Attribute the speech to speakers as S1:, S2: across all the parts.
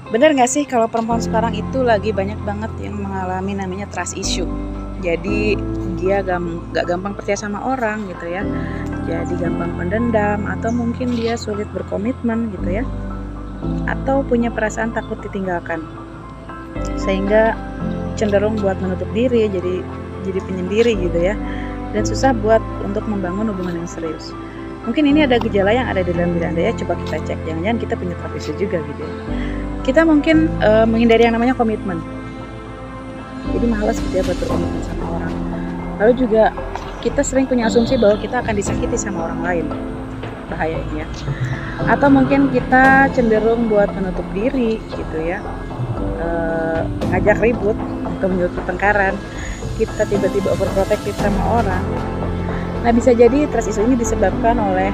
S1: Bener nggak sih kalau perempuan sekarang itu lagi banyak banget yang mengalami namanya trust issue. Jadi dia nggak gampang percaya sama orang gitu ya. Jadi gampang pendendam atau mungkin dia sulit berkomitmen gitu ya. Atau punya perasaan takut ditinggalkan. Sehingga cenderung buat menutup diri, jadi penyendiri gitu ya. Dan susah buat untuk membangun hubungan yang serius. Mungkin ini ada gejala yang ada di dalam diri Anda ya, coba kita cek. Jangan-jangan kita punya trust issue juga gitu ya. Kita mungkin menghindari yang namanya komitmen. Jadi malas gitu ya buat berkomitmen sama orang. Lalu juga kita sering punya asumsi bahwa kita akan disakiti sama orang lain. Bahaya ini ya. Atau mungkin kita cenderung buat menutup diri gitu ya. Ngajak ribut atau menyebut pertengkaran. Kita tiba-tiba overprotective sama orang. Nah, bisa jadi trust issue ini disebabkan oleh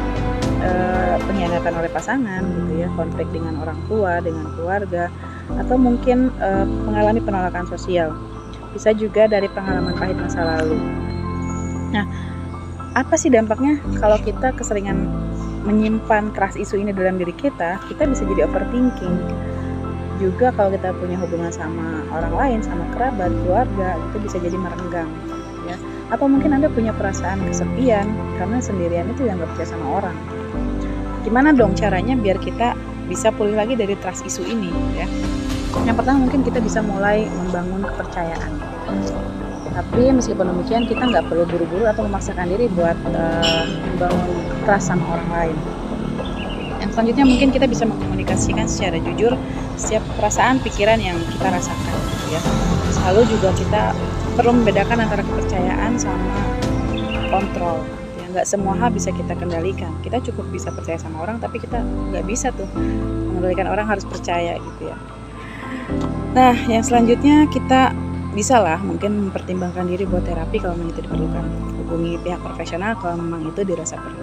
S1: pengkhianatan oleh pasangan gitu ya, konflik dengan orang tua, dengan keluarga, atau mungkin mengalami penolakan sosial. Bisa juga dari pengalaman pahit masa lalu. Nah, apa sih dampaknya kalau kita keseringan menyimpan trust issue ini dalam diri kita bisa jadi overthinking. Juga kalau kita punya hubungan sama orang lain, sama kerabat, keluarga, itu bisa jadi merenggang ya. Atau mungkin Anda punya perasaan kesepian karena sendirian itu yang nggak percaya sama orang. Gimana dong caranya biar kita bisa pulih lagi dari trust issue ini ya? Yang pertama mungkin kita bisa mulai membangun kepercayaan. Tapi meskipun demikian kita nggak perlu buru-buru atau memaksakan diri buat membangun trust sama orang lain. Yang selanjutnya mungkin kita bisa mengkomunikasikan secara jujur setiap perasaan, pikiran yang kita rasakan ya. Lalu juga kita perlu membedakan antara kepercayaan sama kontrol. Nggak semua hal bisa kita kendalikan. Kita cukup bisa percaya sama orang, tapi kita nggak bisa tuh mengendalikan orang harus percaya gitu ya. Nah, yang selanjutnya kita bisa lah mungkin mempertimbangkan diri buat terapi kalau memang itu diperlukan. Hubungi pihak profesional kalau memang itu dirasa perlu.